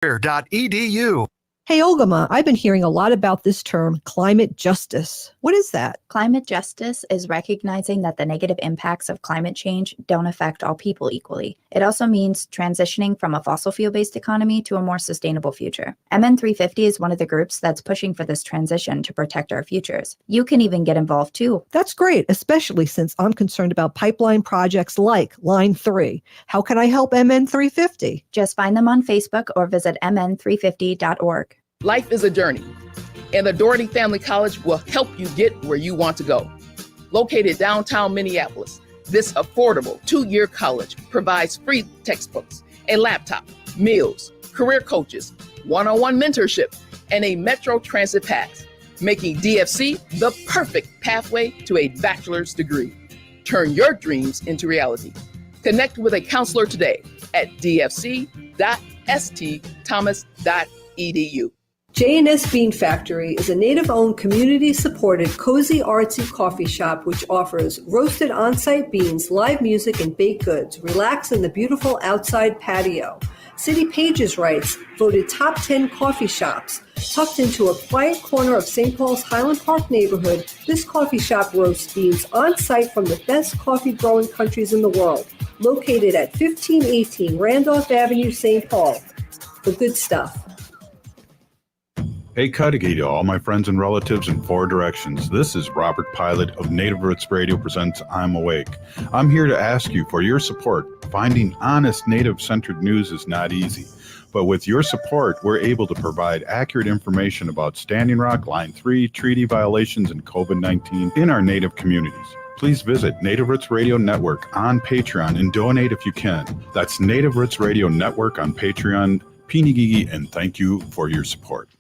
Edu. Hey, Olgama, I've been hearing a lot about this term, climate justice. What is that? Climate justice is recognizing that the negative impacts of climate change don't affect all people equally. It also means transitioning from a fossil fuel-based economy to a more sustainable future. MN350 is one of the groups that's pushing for this transition to protect our futures. You can even get involved too. That's great, especially since I'm concerned about pipeline projects like Line 3. How can I help MN350? Just find them on Facebook or visit mn350.org. Life is a journey, and the Doherty Family College will help you get where you want to go. Located downtown Minneapolis, this affordable 2-year college provides free textbooks, a laptop, meals, career coaches, one-on-one mentorship, and a Metro Transit pass, making DFC the perfect pathway to a bachelor's degree. Turn your dreams into reality. Connect with a counselor today at dfc.stthomas.edu. J&S Bean Factory is a native-owned, community-supported, cozy, artsy coffee shop which offers roasted on-site beans, live music, and baked goods. Relax in the beautiful outside patio. City Pages writes, voted top 10 coffee shops. Tucked into a quiet corner of St. Paul's Highland Park neighborhood, this coffee shop roasts beans on-site from the best coffee-growing countries in the world. Located at 1518 Randolph Avenue, St. Paul. The good stuff. Hey, Cudahy to all my friends and relatives in 4 directions. This is Robert Pilot of Native Roots Radio presents I'm Awake. I'm here to ask you for your support. Finding honest Native-centered news is not easy, but with your support, we're able to provide accurate information about Standing Rock, Line 3, treaty violations, and COVID-19 in our Native communities. Please visit Native Roots Radio Network on Patreon and donate if you can. That's Native Roots Radio Network on Patreon. Pinigigi, and thank you for your support.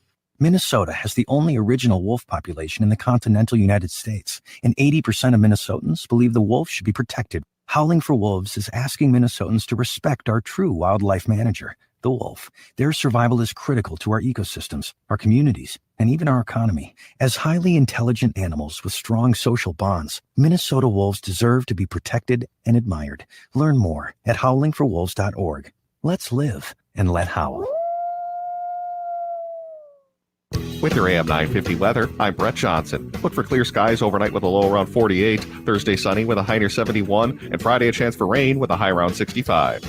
Minnesota has the only original wolf population in the continental United States, and 80% of Minnesotans believe the wolf should be protected. Howling for Wolves is asking Minnesotans to respect our true wildlife manager, the wolf. Their survival is critical to our ecosystems, our communities, and even our economy. As highly intelligent animals with strong social bonds, Minnesota wolves deserve to be protected and admired. Learn more at howlingforwolves.org. Let's live and let howl. With your AM 950 weather, I'm Brett Johnson. Look for clear skies overnight with a low around 48, Thursday sunny with a high near 71, and Friday a chance for rain with a high around 65.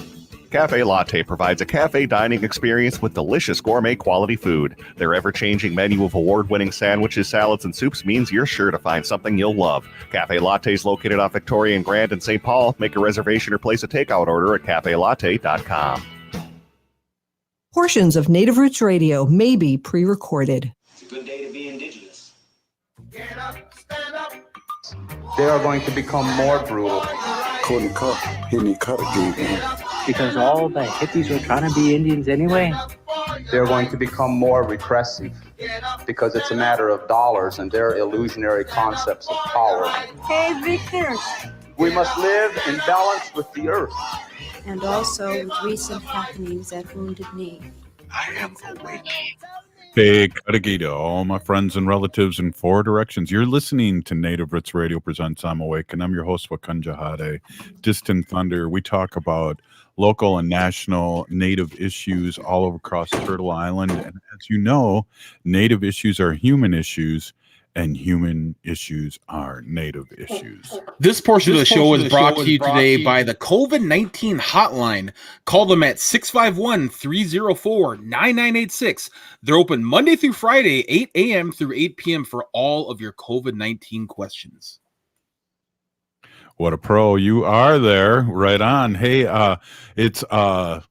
Cafe Latte provides a cafe dining experience with delicious gourmet quality food. Their ever-changing menu of award-winning sandwiches, salads, and soups means you're sure to find something you'll love. Cafe Latte is located off Victoria and Grand in St. Paul. Make a reservation or place a takeout order at cafelatte.com. Portions of Native Roots Radio may be pre-recorded. It's a good day to be indigenous. Get up, stand up. They are going to become more brutal. Couldn't cut, hitting cut again. Because all the hippies were trying to be Indians anyway. They're going to become more repressive because it's a matter of dollars and their illusionary concepts of power. Hey, Victor. We must live in balance with the earth. And also with recent happenings at Wounded Knee. I am awake. Hey, Cudahy to all my friends and relatives in 4 directions. You're listening to Native Roots Radio presents I'm Awake, and I'm your host, Wakanja Hade. Distant Thunder. We talk about local and national Native issues all over across Turtle Island. And as you know, Native issues are human issues, and human issues are Native issues. This portion of the show is brought to you today by the COVID-19 hotline. Call them at 651-304-9986. They're open Monday through Friday, 8 a.m. through 8 p.m. for all of your COVID-19 questions. What a pro you are there. Right on. Hey, it's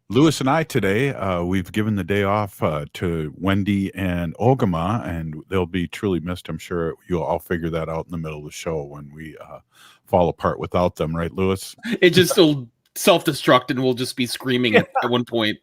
Lewis and I today. We've given the day off to Wendy and Ogama, and they'll be truly missed. I'm sure you'll all figure that out in the middle of the show when we fall apart without them. Right, Lewis? It just will self-destruct and we'll just be screaming at one point.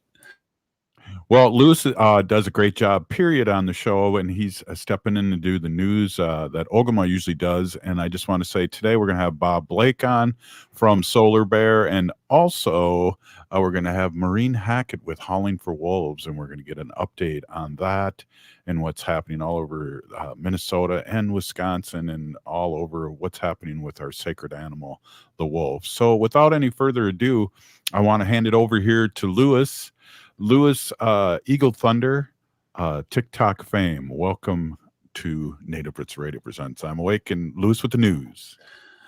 Well, Lewis does a great job, period, on the show, and he's stepping in to do the news that Ogama usually does. And I just want to say today we're going to have Bob Blake on from Solar Bear, and also we're going to have Maureen Hackett with Howling for Wolves, and we're going to get an update on that and what's happening all over Minnesota and Wisconsin and all over what's happening with our sacred animal, the wolf. So without any further ado, I want to hand it over here to Lewis. Lewis, Eagle Thunder, TikTok fame. Welcome to Native Roots Radio Presents I'm Awake, and Lewis with the news.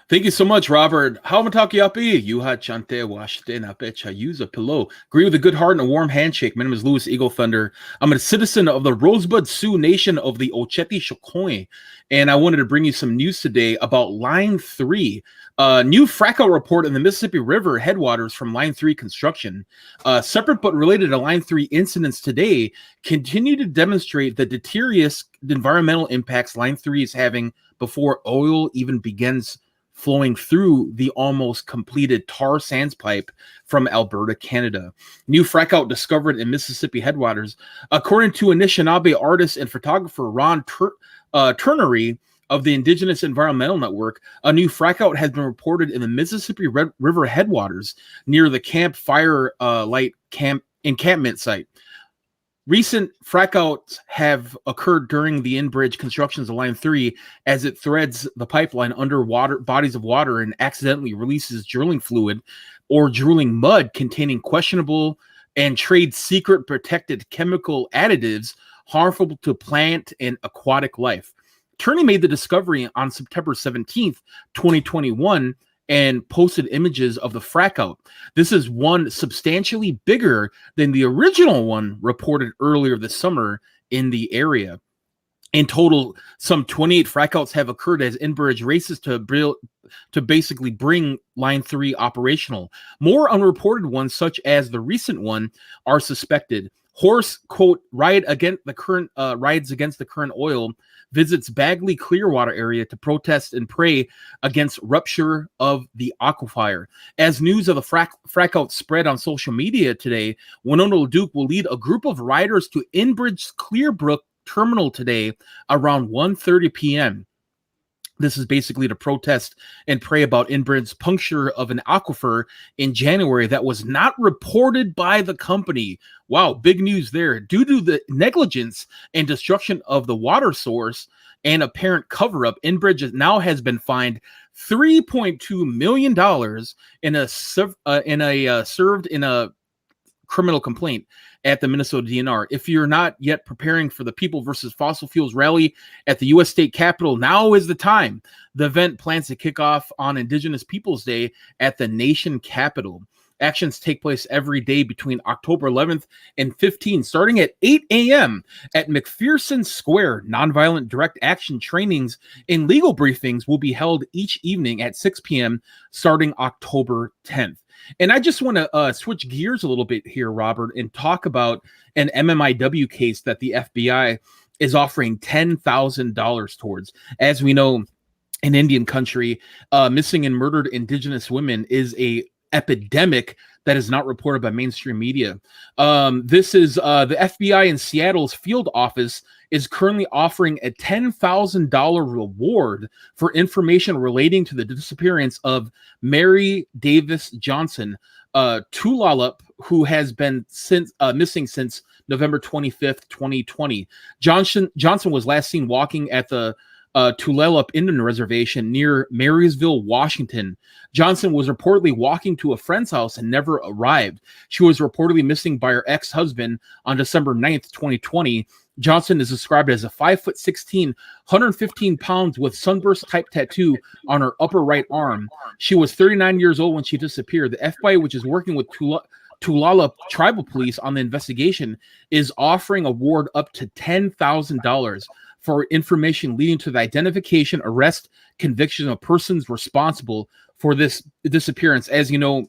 Thank you so much, Robert. Haumataki api, yuha chante washte na pecha use a pillow. Agree with a good heart and a warm handshake. My name is Lewis Eagle Thunder. I'm a citizen of the Rosebud Sioux Nation of the Ocheti Shokoe, and I wanted to bring you some news today about Line 3. New frackout report in the Mississippi River headwaters from Line 3 construction. Separate but related to Line 3 incidents today continue to demonstrate the deleterious environmental impacts Line 3 is having before oil even begins flowing through the almost completed tar sands pipe from Alberta, Canada. New frackout discovered in Mississippi headwaters. According to Anishinaabe artist and photographer Ron Turnery of the Indigenous Environmental Network, a new frackout has been reported in the Mississippi River headwaters near the Camp Fire Light encampment site. Recent frackouts have occurred during the in-bridge constructions of Line 3 as it threads the pipeline under bodies of water and accidentally releases drilling fluid or drilling mud containing questionable and trade secret protected chemical additives harmful to plant and aquatic life. Turney made the discovery on September 17th, 2021, and posted images of the frackout. This is one substantially bigger than the original one reported earlier this summer in the area. In total, some 28 frackouts have occurred as in-bridge races to basically bring Line 3 operational. More unreported ones, such as the recent one, are suspected. Horse, quote, rides against the current oil, visits Bagley Clearwater area to protest and pray against rupture of the aquifer. As news of the frackout spread on social media today, Winona LaDuke will lead a group of riders to Enbridge Clearbrook Terminal today around 1:30 p.m. This is basically to protest and pray about Enbridge's puncture of an aquifer in January that was not reported by the company. Wow, big news there. Due to the negligence and destruction of the water source and apparent cover-up, Enbridge now has been fined $3.2 million served in a criminal complaint at the Minnesota DNR. If you're not yet preparing for the People versus Fossil Fuels rally at the U.S. State Capitol, now is the time. The event plans to kick off on Indigenous Peoples Day at the nation Capitol. Actions take place every day between October 11th and 15th, starting at 8 a.m. at McPherson Square. Nonviolent direct action trainings and legal briefings will be held each evening at 6 p.m. starting October 10th. And I just want to switch gears a little bit here, Robert, and talk about an MMIW case that the FBI is offering $10,000 towards. As we know, in Indian country, missing and murdered Indigenous women is a epidemic that is not reported by mainstream media. This is the FBI in Seattle's field office is currently offering a $10,000 reward for information relating to the disappearance of Mary Davis Johnson, Tulalip, who has been missing since November 25th, 2020. Johnson was last seen walking at the Tulalip Indian Reservation near Marysville, Washington. Johnson was reportedly walking to a friend's house and never arrived. She was reportedly missing by her ex-husband on December 9th, 2020. Johnson is described as a 5'16", 115 pounds with sunburst type tattoo on her upper right arm. She was 39 years old when she disappeared. The FBI, which is working with Tulalip Tribal Police on the investigation, is offering a reward up to $10,000 for information leading to the identification, arrest, conviction of persons responsible for this disappearance. As you know,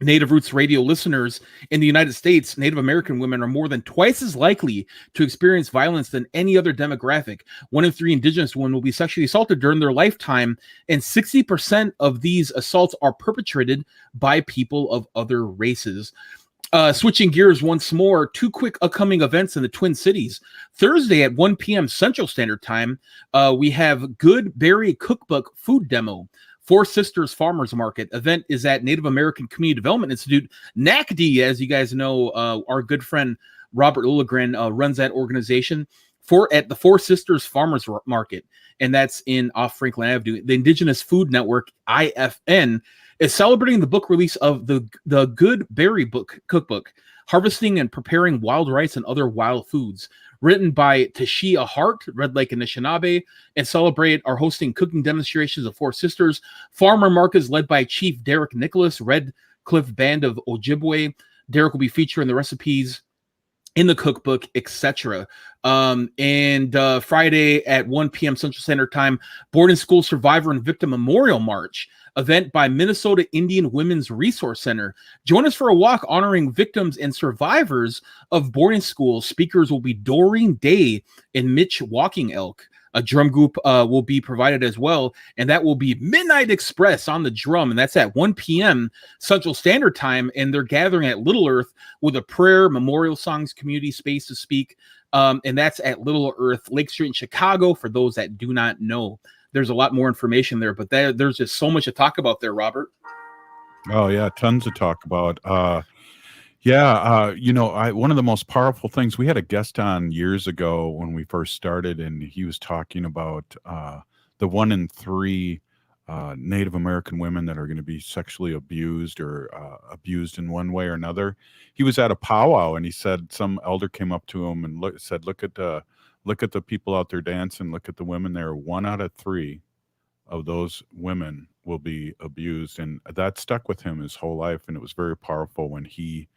Native Roots Radio listeners in the United States, Native American women are more than twice as likely to experience violence than any other demographic. 1 in 3 Indigenous women will be sexually assaulted during their lifetime, and 60% of these assaults are perpetrated by people of other races. Switching gears once more, 2 quick upcoming events in the Twin Cities. Thursday at 1 p.m. Central Standard Time, we have Good Berry Cookbook Food Demo. Four Sisters Farmers Market event is at Native American Community Development Institute. NACD, as you guys know, our good friend Robert Lilligren runs that organization at the Four Sisters Farmers Market, and that's off Franklin Avenue. The Indigenous Food Network, IFN, is celebrating the book release of the Good Berry Cookbook. Harvesting and Preparing Wild Rice and Other Wild Foods, written by Tashia Hart, Red Lake Anishinaabe, and Celebrate are hosting cooking demonstrations of Four Sisters. Farmer markets led by Chief Derek Nicholas, Red Cliff Band of Ojibwe. Derek will be featuring the recipes in the cookbook, etc. And Friday at 1 p.m. Central Standard Time, Boarding School Survivor and Victim Memorial March, event by Minnesota Indian Women's Resource Center. Join us for a walk honoring victims and survivors of boarding schools. Speakers will be Doreen Day and Mitch Walking Elk. A drum group will be provided as well, and that will be Midnight Express on the drum, and that's at 1 p.m. Central Standard Time, and they're gathering at Little Earth with a prayer, memorial songs, community space to speak, and that's at Little Earth, Lake Street in Chicago, for those that do not know. There's a lot more information there, but there's just so much to talk about there, Robert. Oh, yeah, tons to talk about. One of the most powerful things, we had a guest on years ago when we first started, and he was talking about the 1 in 3 Native American women that are going to be sexually abused or abused in one way or another. He was at a powwow, and he said some elder came up to him and said, look at the people out there dancing, look at the women there. 1 out of 3 of those women will be abused, and that stuck with him his whole life. And it was very powerful when he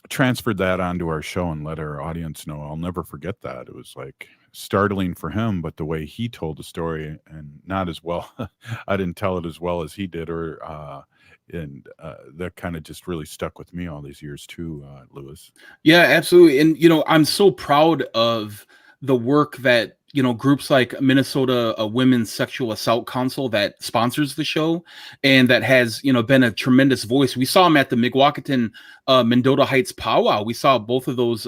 transferred that onto our show and let our audience know. I'll never forget that. It was like startling for him, but the way he told the story, and not as well, I didn't tell it as well as he did, and that kind of just really stuck with me all these years too, Lewis. Yeah, absolutely. And, I'm so proud of the work that, groups like Minnesota Women's Sexual Assault Council that sponsors the show and that has, been a tremendous voice. We saw them at the Migwakiton Mendota Heights powwow. We saw both of those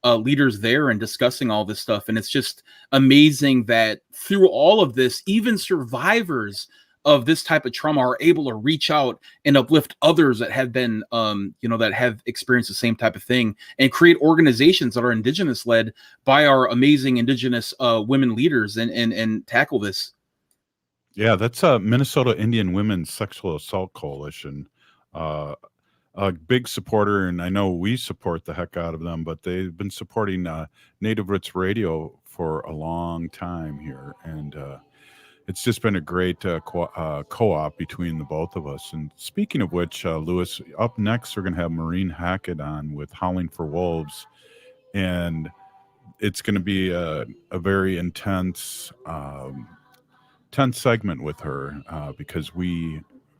leaders there and discussing all this stuff. And it's just amazing that through all of this, even survivors of this type of trauma are able to reach out and uplift others that have been, that have experienced the same type of thing, and create organizations that are Indigenous led by our amazing Indigenous women leaders and tackle this. Yeah, that's Minnesota Indian Women's Sexual Assault Coalition. A big supporter, and I know we support the heck out of them, but they've been supporting Native Roots Radio for a long time here, and it's just been a great co-op between the both of us. And speaking of which, Lewis, up next we're going to have Maureen Hackett on with Howling for Wolves, and it's going to be a very intense segment with her because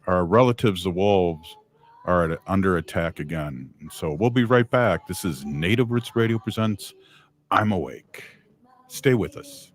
our relatives, the wolves, are under attack again. And so we'll be right back. This is Native Roots Radio presents I'm Awake. Stay with us.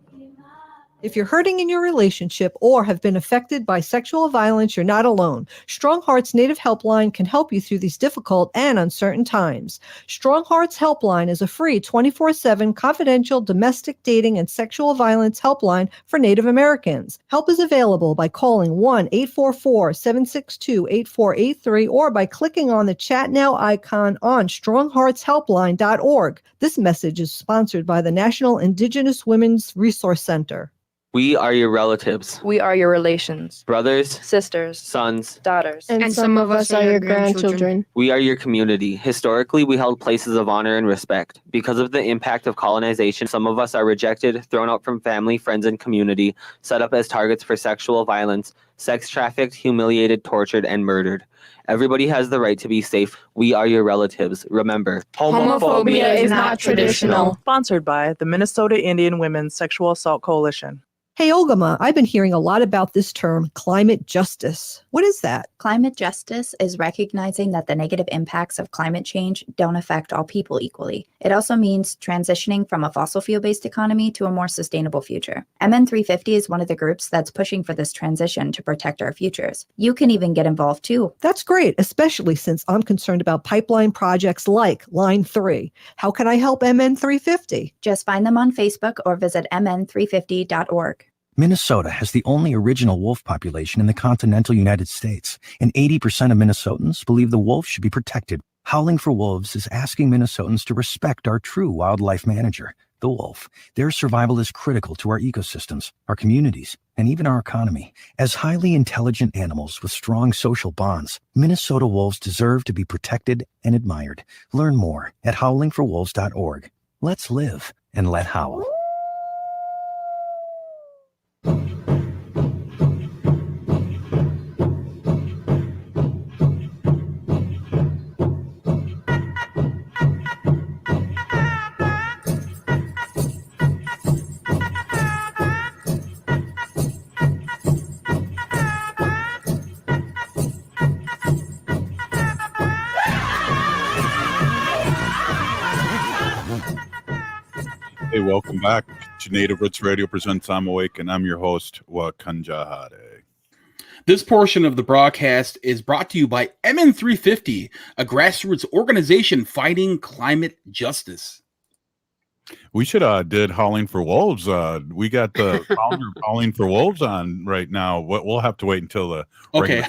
If you're hurting in your relationship or have been affected by sexual violence, you're not alone. Strong Hearts Native Helpline can help you through these difficult and uncertain times. Strong Hearts Helpline is a free 24/7 confidential domestic dating and sexual violence helpline for Native Americans. Help is available by calling 1-844-762-8483 or by clicking on the Chat Now icon on strongheartshelpline.org. This message is sponsored by the National Indigenous Women's Resource Center. We are your relatives. We are your relations. Brothers, sisters, sons, daughters. And some of us are your grandchildren. We are your community. Historically, we held places of honor and respect. Because of the impact of colonization, some of us are rejected, thrown out from family, friends, and community, set up as targets for sexual violence, sex trafficked, humiliated, tortured, and murdered. Everybody has the right to be safe. We are your relatives. Remember, homophobia is not traditional. Sponsored by the Minnesota Indian Women's Sexual Assault Coalition. Hey, Ogama, I've been hearing a lot about this term, climate justice. What is that? Climate justice is recognizing that the negative impacts of climate change don't affect all people equally. It also means transitioning from a fossil fuel-based economy to a more sustainable future. MN350 is one of the groups that's pushing for this transition to protect our futures. You can even get involved too. That's great, especially since I'm concerned about pipeline projects like Line 3. How can I help MN350? Just find them on Facebook or visit mn350.org. Minnesota has the only original wolf population in the continental United States, and 80% of Minnesotans believe the wolf should be protected. Howling for Wolves is asking Minnesotans to respect our true wildlife manager. The wolf. Their survival is critical to our ecosystems, our communities, and even our economy. As highly intelligent animals with strong social bonds, Minnesota wolves deserve to be protected and admired. Learn more at howlingforwolves.org. Let's live and let howl. Hey, welcome back to Native Roots Radio presents I'm Awake, and I'm your host, Wakanjahade. This portion of the broadcast is brought to you by MN350, a grassroots organization fighting climate justice. We should did Howling for Wolves. We got the founder of Howling for Wolves on right now. We'll have to wait until the regular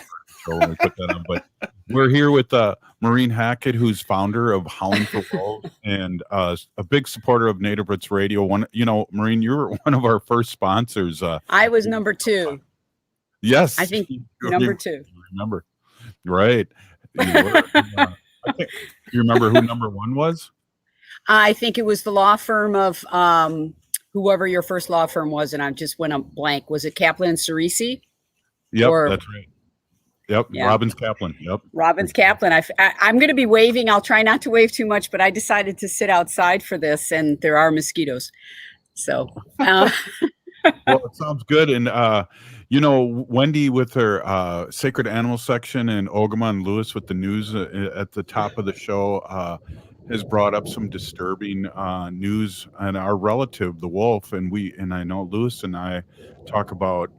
show when we put that on. But we're here with Maureen Hackett, who's founder of Howling for Wolves and a big supporter of Native Roots Radio. Maureen, you were one of our first sponsors. I was number 2. Yes, I think number 2. Remember, right? You were. You remember who number 1 was? I think it was the law firm of whoever your first law firm was, and I just went on blank. Was it Kaplan and Cerisi? Yep, that's right. Yep, Yeah. Robbins Kaplan. Yep, Robbins Kaplan. I'm going to be waving. I'll try not to wave too much, but I decided to sit outside for this, and there are mosquitoes. So, well, it sounds good. And Wendy with her sacred animal section, and Ogama and Lewis with the news at the top of the show has brought up some disturbing news on our relative, the wolf, and I know Lewis and I talk about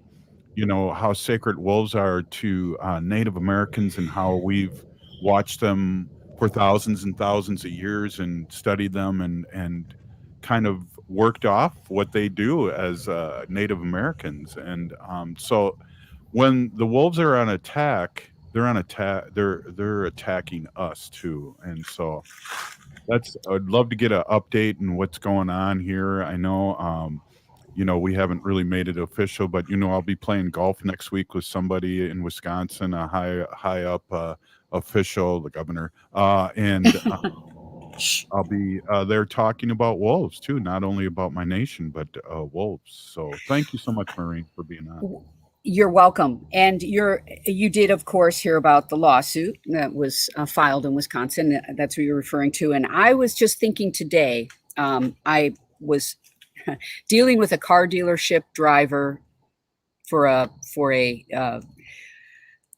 how sacred wolves are to Native Americans and how we've watched them for thousands and thousands of years and studied them and kind of worked off what they do as Native Americans. And so when the wolves are on attack, they're attacking us too. And so I'd love to get an update on what's going on here. I know we haven't really made it official, but I'll be playing golf next week with somebody in Wisconsin, a high up official, the governor, and I'll be there talking about wolves too, not only about my nation, but wolves. So thank you so much, Maureen, for being on. you're welcome. And you did, of course, hear about the lawsuit that was filed in Wisconsin. That's what you're referring to. And I was just thinking today, I was dealing with a car dealership driver for a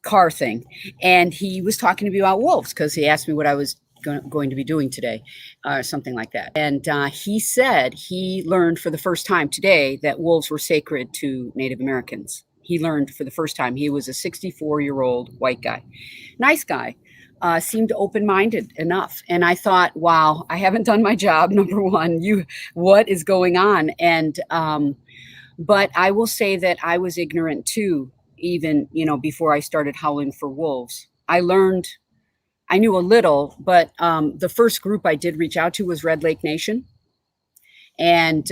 car thing, and he was talking to me about wolves because he asked me what I was going to be doing today, or something like that. And he said he learned for the first time today that wolves were sacred to Native Americans. He learned for the first time. He was a 64-year-old white guy, nice guy, seemed open-minded enough. And I thought, wow, I haven't done my job. Number one, what is going on? And but I will say that I was ignorant too, even before I started Howling for Wolves. I knew a little, but the first group I did reach out to was Red Lake Nation. And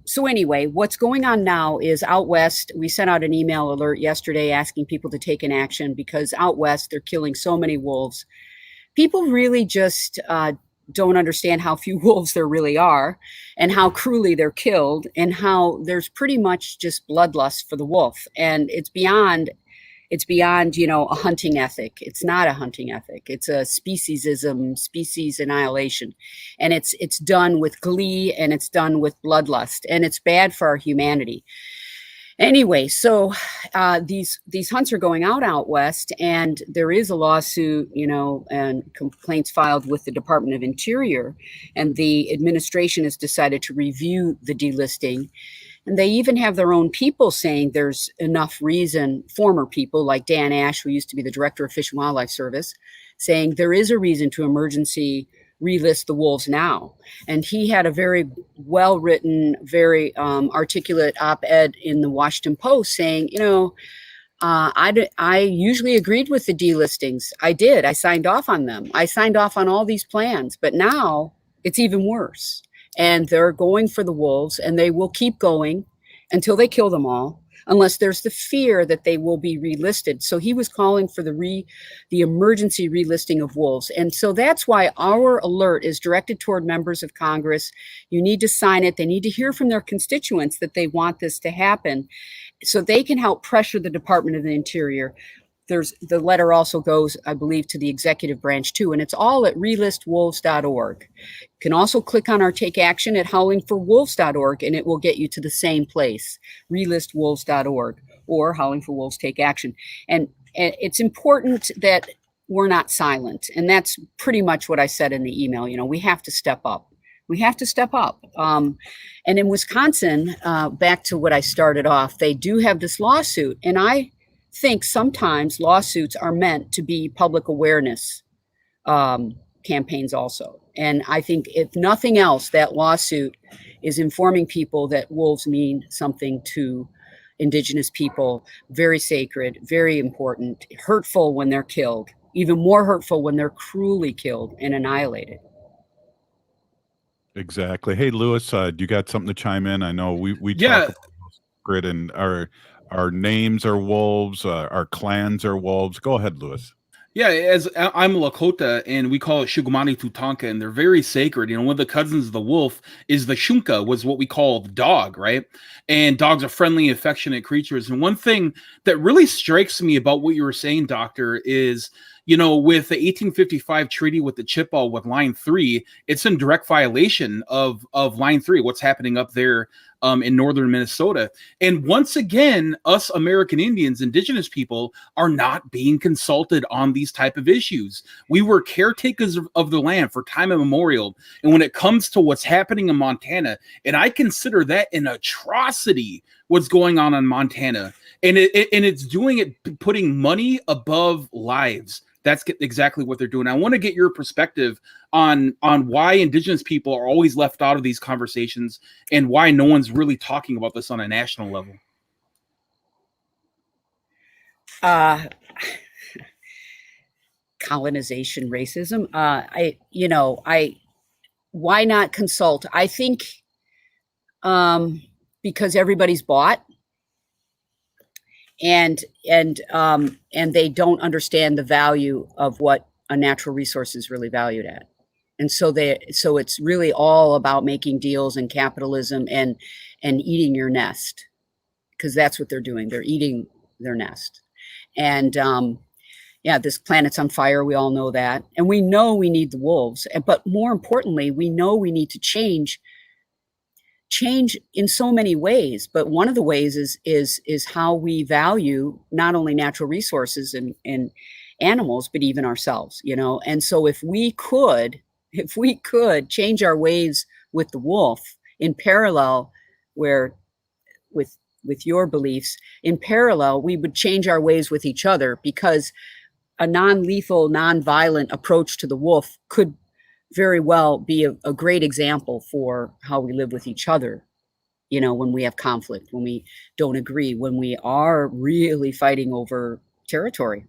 so anyway, what's going on now is out west, we sent out an email alert yesterday asking people to take an action because out west, they're killing so many wolves. People really just don't understand how few wolves there really are and how cruelly they're killed and how there's pretty much just bloodlust for the wolf. And it's beyond, a hunting ethic. It's not a hunting ethic. It's a speciesism, species annihilation. And it's done with glee and it's done with bloodlust and it's bad for our humanity. Anyway, so these hunts are going out west, and there is a lawsuit, and complaints filed with the Department of Interior, and the administration has decided to review the delisting. And they even have their own people saying there's enough reason, former people like Dan Ash, who used to be the director of Fish and Wildlife Service, saying there is a reason to emergency relist the wolves now. And he had a very well-written, very articulate op-ed in the Washington Post saying, I usually agreed with the delistings. I did. I signed off on them. I signed off on all these plans, but now it's even worse. and they're going for the wolves, and they will keep going until they kill them all, unless there's the fear that they will be relisted. So he was calling for the emergency relisting of wolves. And so that's why our alert is directed toward members of Congress. You need to sign it. They need to hear from their constituents that they want this to happen so they can help pressure the Department of the Interior. The letter also goes, I believe, to the executive branch too, and it's all at relistwolves.org. You can also click on our Take Action at howlingforwolves.org, and it will get you to the same place, relistwolves.org, or Howling for Wolves Take Action. And it's important that we're not silent, and that's pretty much what I said in the email. We have to step up. We have to step up. And in Wisconsin, back to what I started off, they do have this lawsuit, and I think sometimes lawsuits are meant to be public awareness campaigns also. And I think if nothing else, that lawsuit is informing people that wolves mean something to Indigenous people, very sacred, very important, hurtful when they're killed, even more hurtful when they're cruelly killed and annihilated. Exactly. Hey, Lewis, do you got something to chime in? I know we Yeah. talk about grid and our names are wolves, our clans are wolves. Go ahead, Lewis. Yeah, as I'm a Lakota, and we call it Shugumani Tutanka, and they're very sacred. One of the cousins of the wolf is the Shunka, was what we call the dog, right? And dogs are friendly, affectionate creatures. And one thing that really strikes me about what you were saying, Doctor, is, with the 1855 treaty with the Chippewa with Line 3, it's in direct violation of Line 3, what's happening up there in northern Minnesota. And once again, us American Indians, Indigenous people, are not being consulted on these type of issues. We were caretakers of the land for time immemorial. And when it comes to what's happening in Montana, and I consider that an atrocity, what's going on in Montana, and it's doing it, putting money above lives. That's exactly what they're doing. I want to get your perspective on why Indigenous people are always left out of these conversations and why no one's really talking about this on a national level. Colonization, racism. Why not consult? I think because everybody's bought. And they don't understand the value of what a natural resource is really valued at. And so it's really all about making deals and capitalism and eating your nest, because that's what they're doing. They're eating their nest. And this planet's on fire. We all know that. And we know we need the wolves. But more importantly, we know we need to change in so many ways, but one of the ways is how we value not only natural resources and animals, but even ourselves, And so if we could change our ways with the wolf in parallel, where with your beliefs, in parallel, we would change our ways with each other, because a non-lethal, non-violent approach to the wolf could very well be a great example for how we live with each other, when we have conflict, when we don't agree, when we are really fighting over territory.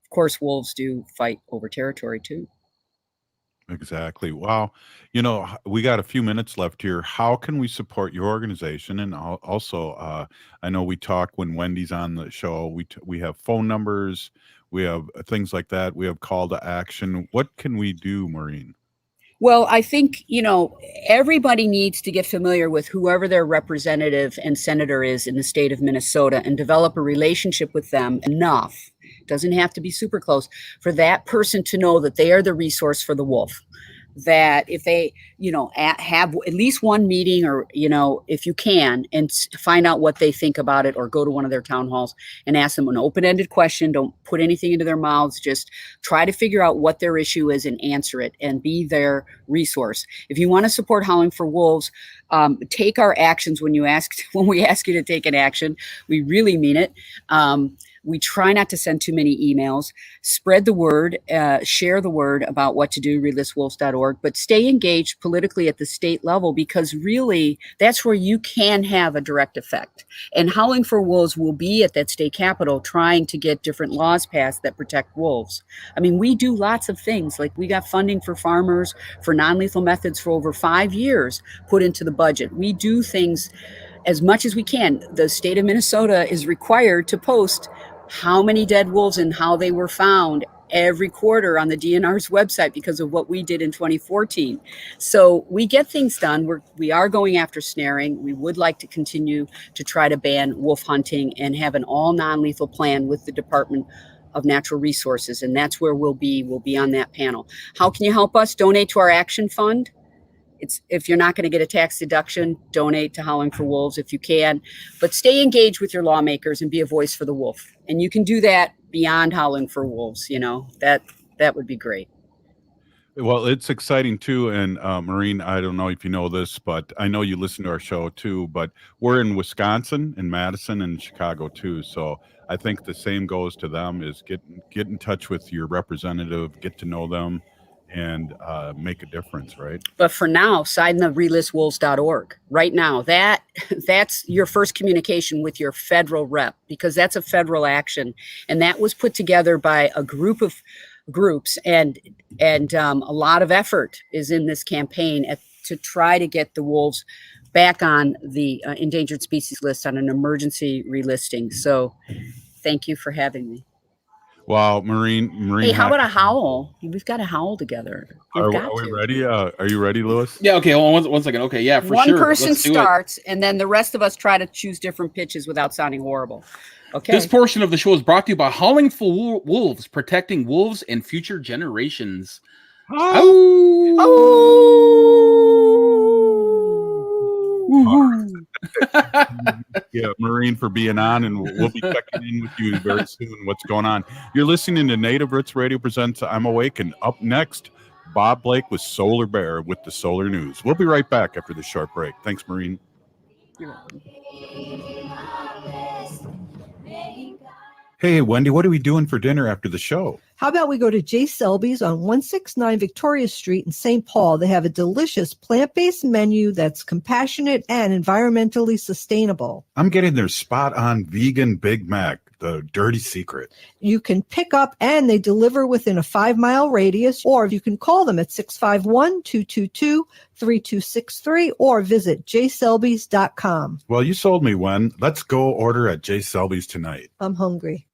Of course, wolves do fight over territory too. Exactly. Wow. We got a few minutes left here. How can we support your organization? And also, I know we talk when Wendy's on the show. We have phone numbers. We have things like that. We have call to action. What can we do, Maureen? Well, I think, everybody needs to get familiar with whoever their representative and senator is in the state of Minnesota and develop a relationship with them enough. It doesn't have to be super close for that person to know that they are the resource for the wolf. That if they, have at least one meeting, or, if you can, and find out what they think about it, or go to one of their town halls and ask them an open-ended question. Don't put anything into their mouths. Just try to figure out what their issue is and answer it, and be their resource. If you want to support Howling for Wolves, take our actions when we ask you to take an action. We really mean it. We try not to send too many emails. Spread the word, share the word about what to do, relistwolves.org, but stay engaged politically at the state level, because really that's where you can have a direct effect. And Howling for Wolves will be at that state capitol trying to get different laws passed that protect wolves. I mean, we do lots of things. Like, we got funding for farmers for non-lethal methods for over 5 years put into the budget. We do things as much as we can. The state of Minnesota is required to post how many dead wolves and how they were found every quarter on the DNR's website because of what we did in 2014. So we get things done. We are going after snaring. We would like to continue to try to ban wolf hunting and have an all non-lethal plan with the Department of Natural Resources. And that's where we'll be on that panel. How can you help us? Donate to our action fund. If you're not going to get a tax deduction, donate to Howling for Wolves if you can, but stay engaged with your lawmakers and be a voice for the wolf. And you can do that beyond Howling for Wolves. That would be great. Well, it's exciting too. And Maureen, I don't know if you know this, but I know you listen to our show too, but we're in Wisconsin, in Madison, and Chicago too. So I think the same goes to them, is get in touch with your representative, get to know them, and make a difference, right? But for now, sign the relistwolves.org. Right now, that's your first communication with your federal rep, because that's a federal action. And that was put together by a group of groups, and a lot of effort is in this campaign to try to get the wolves back on the endangered species list on an emergency relisting. So thank you for having me. Wow, Maureen. Hey, how about a howl? We've got to howl together. Are we ready? Are you ready, Lewis? Yeah. Okay. Hold on one second. Okay. Yeah. For sure. One person starts, and then the rest of us try to choose different pitches without sounding horrible. Okay. This portion of the show is brought to you by Howling for Wolves, protecting wolves and future generations. Yeah, Maureen, for being on, and we'll be checking in with you very soon. What's going on? You're listening to Native Roots Radio presents I'm Awake, and up next, Bob Blake with Solar Bear with the Solar News. We'll be right back after this short break. Thanks, Maureen. You're welcome. Hey, Wendy, what are we doing for dinner after the show? How about we go to J. Selby's on 169 Victoria Street in St. Paul? They have a delicious plant-based menu that's compassionate and environmentally sustainable. I'm getting their spot-on vegan Big Mac, the dirty secret. You can pick up and they deliver within a 5-mile radius, or you can call them at 651-222-3263 or visit jselbys.com. Well, you sold me, Wen. Let's go order at J. Selby's tonight. I'm hungry.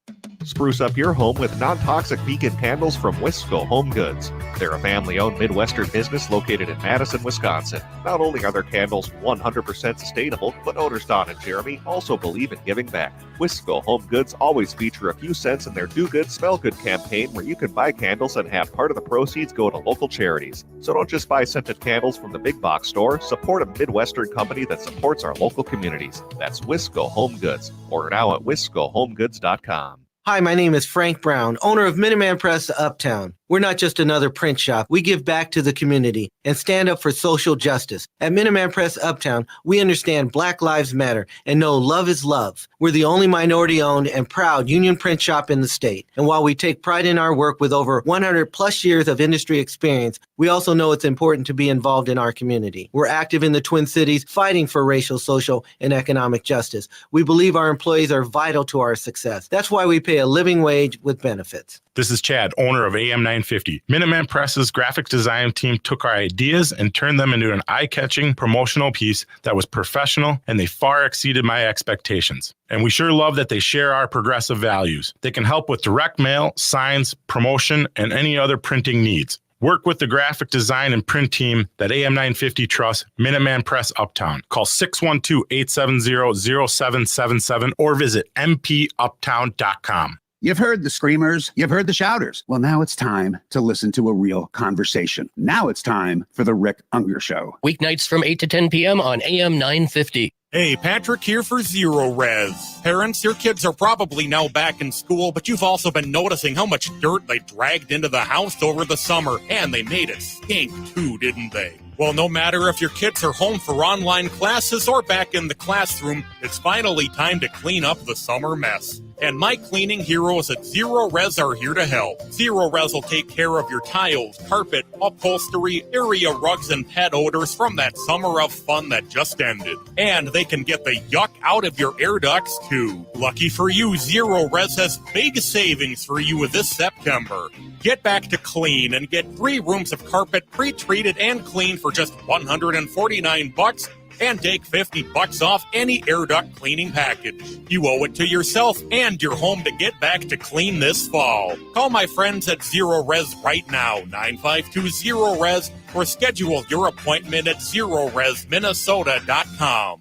Spruce up your home with non-toxic vegan candles from Wisco Home Goods. They're a family-owned Midwestern business located in Madison, Wisconsin. Not only are their candles 100% sustainable, but owners Don and Jeremy also believe in giving back. Wisco Home Goods always feature a few cents in their Do Good, Smell Good campaign, where you can buy candles and have part of the proceeds go to local charities. So don't just buy scented candles from the big box store. Support a Midwestern company that supports our local communities. That's Wisco Home Goods. Order now at wiscohomegoods.com. Hi, my name is Frank Brown, owner of Minuteman Press Uptown. We're not just another print shop. We give back to the community and stand up for social justice. At Minuteman Press Uptown, we understand Black Lives Matter and know love is love. We're the only minority-owned and proud union print shop in the state. And while we take pride in our work with over 100 plus years of industry experience, we also know it's important to be involved in our community. We're active in the Twin Cities, fighting for racial, social, and economic justice. We believe our employees are vital to our success. That's why we pay a living wage with benefits. This is Chad, owner of AM 950. Minuteman Press's graphic design team took our ideas and turned them into an eye-catching promotional piece that was professional, and they far exceeded my expectations. And we sure love that they share our progressive values. They can help with direct mail, signs, promotion, and any other printing needs. Work with the graphic design and print team that AM 950 trusts, Minuteman Press Uptown. Call 612-870-0777 or visit mpuptown.com. You've heard the screamers, you've heard the shouters. Well, now it's time to listen to a real conversation. Now it's time for the Rick Unger Show. Weeknights from 8 to 10 p.m. on AM 950. Hey, Patrick here for Zero Res. Parents, your kids are probably now back in school, but you've also been noticing how much dirt they dragged into the house over the summer. And they made it stink too, didn't they? Well, no matter if your kids are home for online classes or back in the classroom, it's finally time to clean up the summer mess. And my cleaning heroes at Zero Res are here to help. Zero Res will take care of your tiles, carpet, upholstery, area rugs, and pet odors from that summer of fun that just ended. And they can get the yuck out of your air ducts, too. Lucky for you, Zero Res has big savings for you this September. Get back to clean and get 3 rooms of carpet pre-treated and clean for just $149 and take $50 off any air duct cleaning package. You owe it to yourself and your home to get back to clean this fall. Call my friends at Zero Res right now, 952-ZERO-RES, or schedule your appointment at ZeroResMinnesota.com.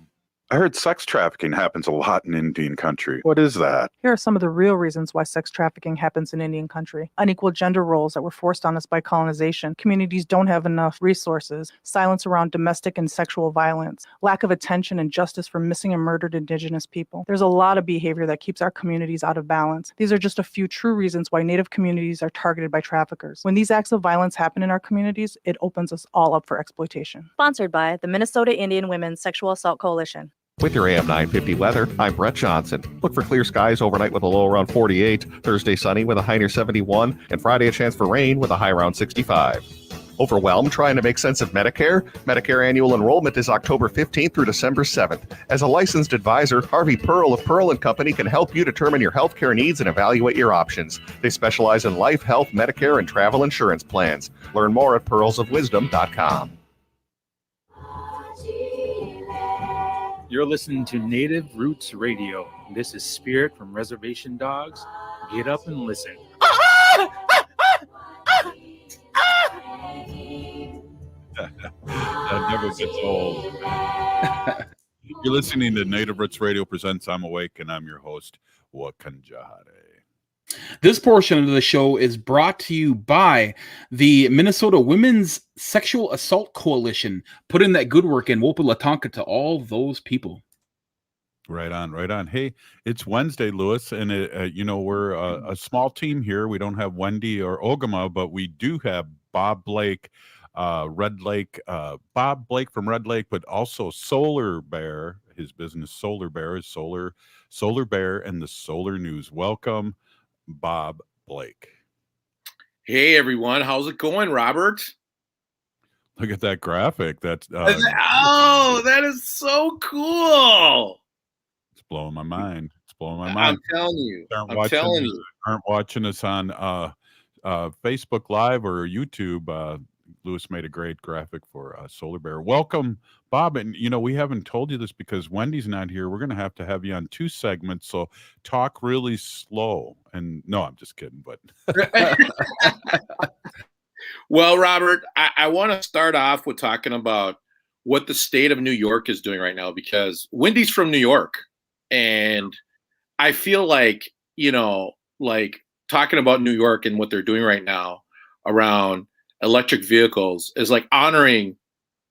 I heard sex trafficking happens a lot in Indian country. What is that? Here are some of the real reasons why sex trafficking happens in Indian country. Unequal gender roles that were forced on us by colonization. Communities don't have enough resources. Silence around domestic and sexual violence. Lack of attention and justice for missing and murdered Indigenous people. There's a lot of behavior that keeps our communities out of balance. These are just a few true reasons why Native communities are targeted by traffickers. When these acts of violence happen in our communities, it opens us all up for exploitation. Sponsored by the Minnesota Indian Women's Sexual Assault Coalition. With your AM 950 weather, I'm Brett Johnson. Look for clear skies overnight with a low around 48, Thursday sunny with a high near 71, and Friday a chance for rain with a high around 65. Overwhelmed trying to make sense of Medicare? Medicare annual enrollment is October 15th through December 7th. As a licensed advisor, Harvey Pearl of Pearl & Company can help you determine your healthcare needs and evaluate your options. They specialize in life, health, Medicare, and travel insurance plans. Learn more at pearlsofwisdom.com. You're listening to Native Roots Radio. This is Spirit from Reservation Dogs. Get up and listen. That never gets old. You're listening to Native Roots Radio Presents I'm Awake, and I'm your host, Wakanjahare. This portion of the show is brought to you by the Minnesota Women's Sexual Assault Coalition. Put in that good work in Wopalatonka to all those people. Right on, right on. Hey, it's Wednesday, Lewis, and we're a small team here. We don't have Wendy or Ogama, but we do have Bob Blake, Red Lake, Bob Blake from Red Lake, but also Solar Bear. His business, Solar Bear, is Solar Bear and the Solar News. Welcome, Bob Blake. Hey everyone, how's it going, Robert? Look at that graphic. That's that is so cool. It's blowing my mind. I'm telling you. Aren't watching us on Facebook Live or YouTube. Lewis made a great graphic for Solar Bear. Welcome, Bob. And, we haven't told you this because Wendy's not here. We're going to have you on 2 segments. So talk really slow. And no, I'm just kidding. But well, Robert, I want to start off with talking about what the state of New York is doing right now, because Wendy's from New York. And I feel like, talking about New York and what they're doing right now around electric vehicles is like honoring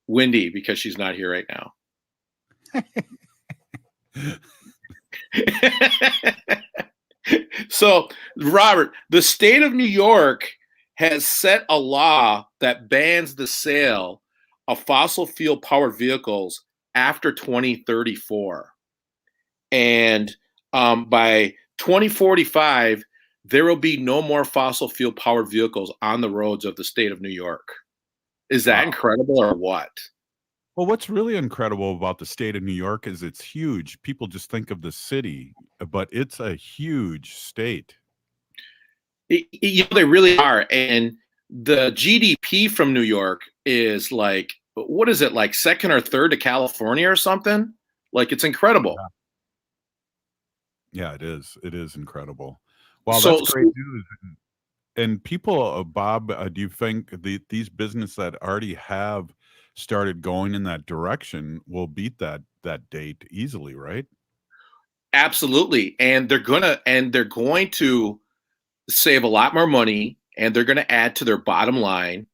Wendy because she's not here right now. So, Robert, the state of New York has set a law that bans the sale of fossil fuel powered vehicles after 2034. And by 2045, there will be no more fossil fuel powered vehicles on the roads of the state of New York. Is that incredible or what? Well, what's really incredible about the state of New York is it's huge. People just think of the city, but it's a huge state. They really are. And the GDP from New York is like, what is it, like second or third to California or something? Like, it's incredible. Yeah, it is. It is incredible. Wow, that's great news. And people, Bob, do you think these businesses that already have started going in that direction will beat that date easily, right? Absolutely. And they're going to save a lot more money, and they're going to add to their bottom line,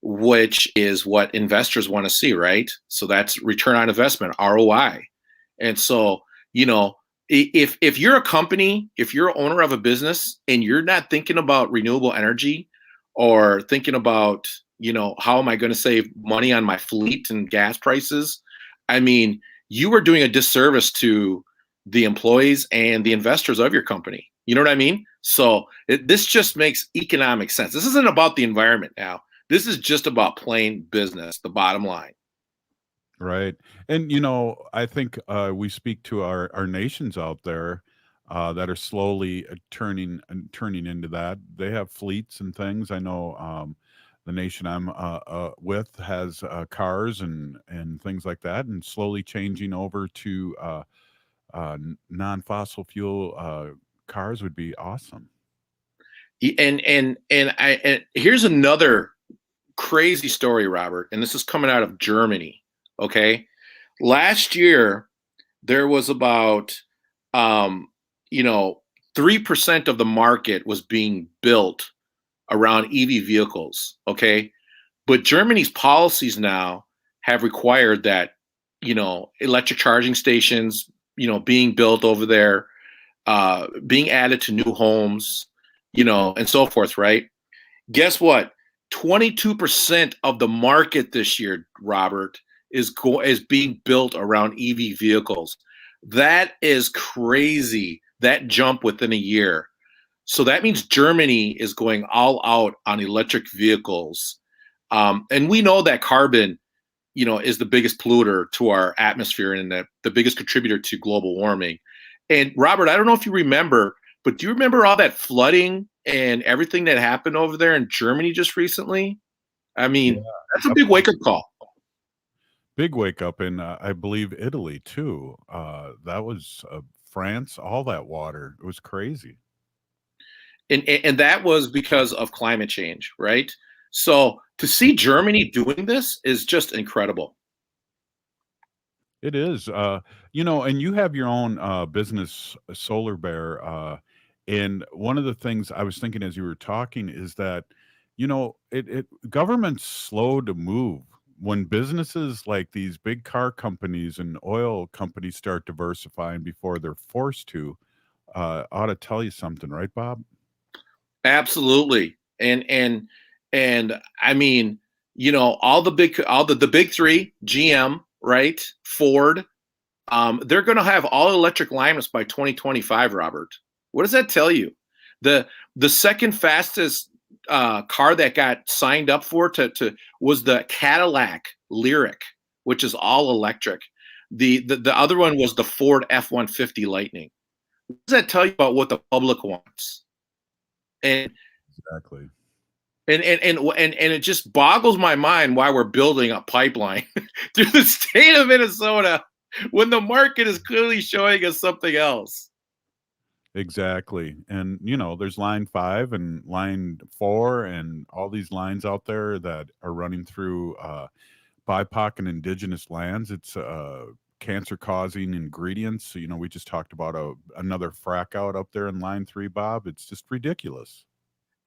which is what investors want to see, right? So that's return on investment, ROI. And so, if you're a company, if you're an owner of a business and you're not thinking about renewable energy or thinking about, how am I going to save money on my fleet and gas prices? I mean, you are doing a disservice to the employees and the investors of your company. You know what I mean? So this just makes economic sense. This isn't about the environment now. This is just about plain business, the bottom line. Right. And, I think we speak to our nations out there that are slowly turning into that. They have fleets and things. I know the nation I'm with has cars and things like that, and slowly changing over to non-fossil fuel cars would be awesome. And here's another crazy story, Robert, and this is coming out of Germany. Okay, last year there was about 3% of the market was being built around EV vehicles. Okay, but Germany's policies now have required that electric charging stations being built over there, being added to new homes, and so forth. Right? Guess what? 22% of the market this year, Robert, is being built around EV vehicles. That is crazy. That jump within a year. So that means Germany is going all out on electric vehicles. And we know that carbon, is the biggest polluter to our atmosphere and the biggest contributor to global warming. And Robert, I don't know if you remember, but do you remember all that flooding and everything that happened over there in Germany just recently? I mean, that's a big wake-up call. Big wake up in, I believe, Italy too. That was France, all that water. It was crazy. And that was because of climate change, right? So to see Germany doing this is just incredible. It is. And you have your own business, Solar Bear. And one of the things I was thinking as you were talking is that, government's slow to move. When businesses like these big car companies and oil companies start diversifying before they're forced to, ought to tell you something, right, Bob? Absolutely. And I mean, all the big three, GM, right? Ford, they're going to have all electric lineups by 2025, Robert. What does that tell you? The second fastest car that got signed up for was the Cadillac Lyric, which is all electric. The other one was the Ford F-150 Lightning. What does that tell you about what the public wants? And exactly. And it just boggles my mind why we're building a pipeline through the state of Minnesota when the market is clearly showing us something else. Exactly. And, there's line 5 and line 4 and all these lines out there that are running through BIPOC and indigenous lands. It's cancer-causing ingredients. So, we just talked about another frack out up there in line 3, Bob. It's just ridiculous.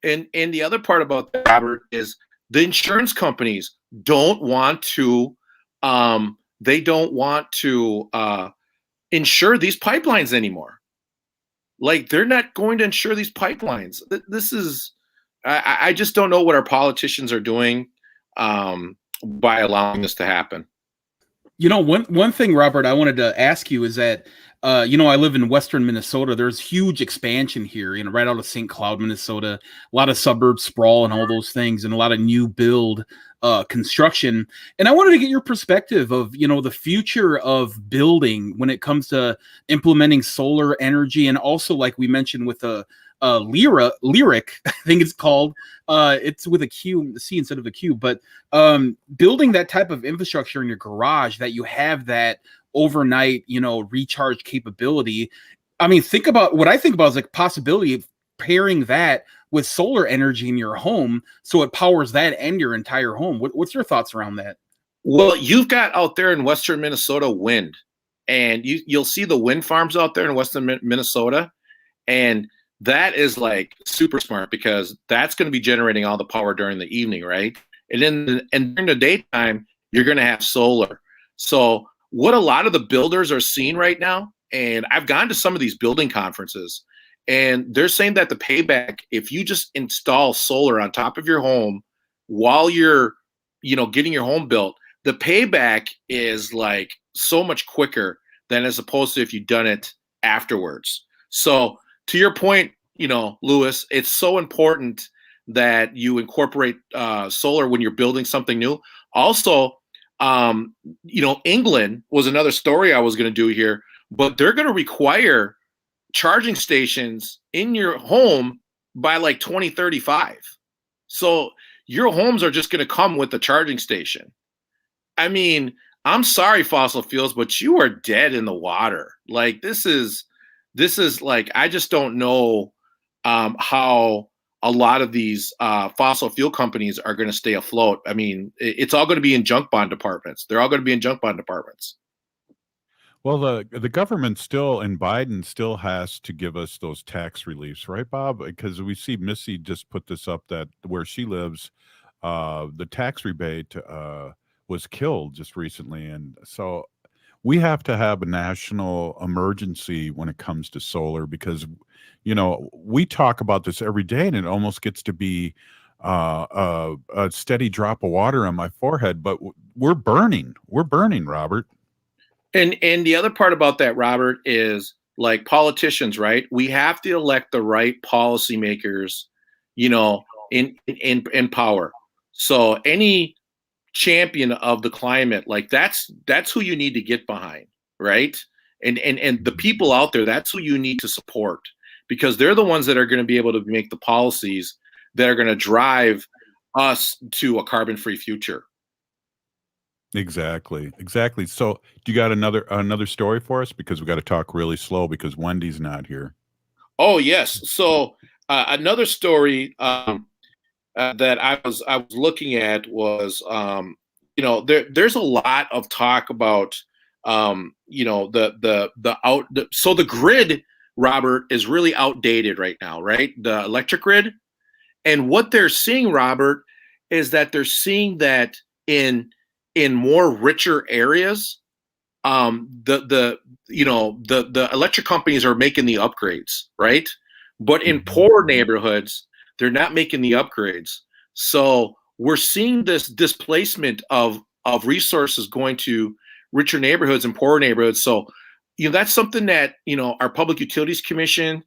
And the other part about that, Robert, is the insurance companies don't want to insure these pipelines anymore. Like, they're not going to insure these pipelines. This is, I just don't know what our politicians are doing by allowing this to happen. One thing, Robert, I wanted to ask you is that, I live in Western Minnesota. There's huge expansion here, right out of St. Cloud, Minnesota, a lot of suburb sprawl and all those things, and a lot of new build construction. And I wanted to get your perspective of, the future of building when it comes to implementing solar energy. And also, like we mentioned with Lyric, I think it's called, it's with a C instead of a Q, but building that type of infrastructure in your garage that you have that overnight, recharge capability. I mean, what I think about is like possibility of pairing that with solar energy in your home so it powers that and your entire home. What's your thoughts around that? Well, you've got out there in Western Minnesota wind, and you'll see the wind farms out there in Western Minnesota, and that is like super smart because that's going to be generating all the power during the evening, right? And during the daytime, you're going to have solar. So what a lot of the builders are seeing right now, and I've gone to some of these building conferences, and they're saying that the payback, if you just install solar on top of your home while you're, getting your home built, the payback is like so much quicker than as opposed to if you've done it, afterwards. So to your point, Lewis, it's so important that you incorporate solar when you're building something new. Also, England was another story I was going to do here, but they're going to require charging stations in your home by like 2035. So your homes are just going to come with a charging station. I mean, I'm sorry, fossil fuels, but you are dead in the water. Like this is like, I just don't know how a lot of these fossil fuel companies are going to stay afloat. I mean, it's all going to be in junk bond departments. They're all going to be in junk bond departments. Well, the government still, and Biden still has to give us those tax reliefs, right, Bob? Because we see Missy just put this up that where she lives, the tax rebate was killed just recently. And so we have to have a national emergency when it comes to solar because, we talk about this every day and it almost gets to be a steady drop of water on my forehead, but we're burning, Robert. And the other part about that, Robert, is like politicians, right? We have to elect the right policymakers, in power. So any champion of the climate, like that's who you need to get behind, right? And the people out there, that's who you need to support because they're the ones that are going to be able to make the policies that are going to drive us to a carbon-free future. Exactly. So do you got another story for us? Because we got to talk really slow because Wendy's not here. Oh, yes. So another story that I was looking at was, there's a lot of talk about, so the grid, Robert, is really outdated right now, right? The electric grid. And what they're seeing, Robert, is that they're seeing that in more richer areas, the electric companies are making the upgrades, right? But in poor neighborhoods, they're not making the upgrades. So we're seeing this displacement of resources going to richer neighborhoods and poorer neighborhoods. So, that's something that, our Public Utilities Commission,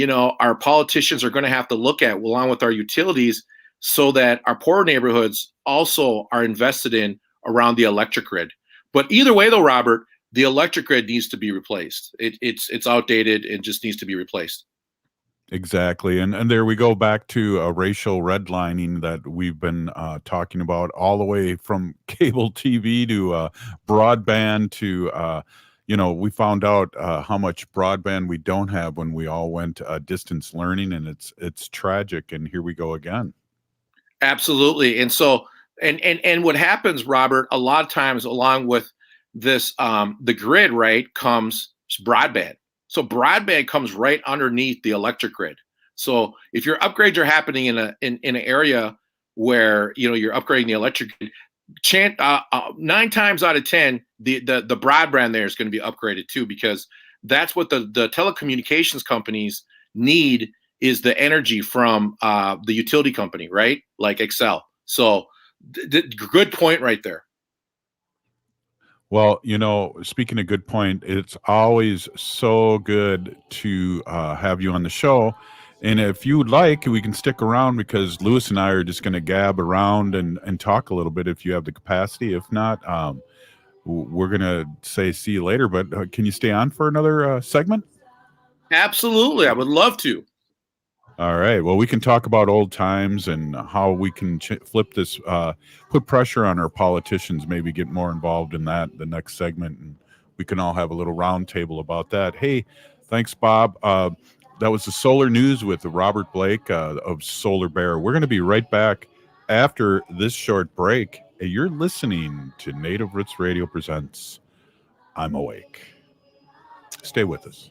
our politicians are going to have to look at along with our utilities so that our poorer neighborhoods also are invested in around the electric grid. But either way, though, Robert, the electric grid needs to be replaced. It's outdated and just needs to be replaced. Exactly. And there we go back to racial redlining that we've been talking about all the way from cable TV to broadband to, we found out how much broadband we don't have when we all went distance learning, and it's tragic. And here we go again. Absolutely. And so, and what happens, Robert, a lot of times along with this, the grid, right, comes broadband. So broadband comes right underneath the electric grid. So if your upgrades are happening in an area where you're upgrading the electric grid, 9 times out of 10, the broadband there is going to be upgraded too, because that's what the telecommunications companies need is the energy from the utility company, right? Like Excel. So good point right there. Well, speaking of good point, it's always so good to have you on the show. And if you would like, we can stick around because Lewis and I are just going to gab around and talk a little bit if you have the capacity. If not, we're going to say see you later. But can you stay on for another segment? Absolutely. I would love to. All right. Well, we can talk about old times and how we can flip this, put pressure on our politicians, maybe get more involved in that, the next segment. And we can all have a little round table about that. Hey, thanks, Bob. That was the solar news with Robert Blake of Solar Bear. We're going to be right back after this short break. You're listening to Native Roots Radio Presents I'm Awake. Stay with us.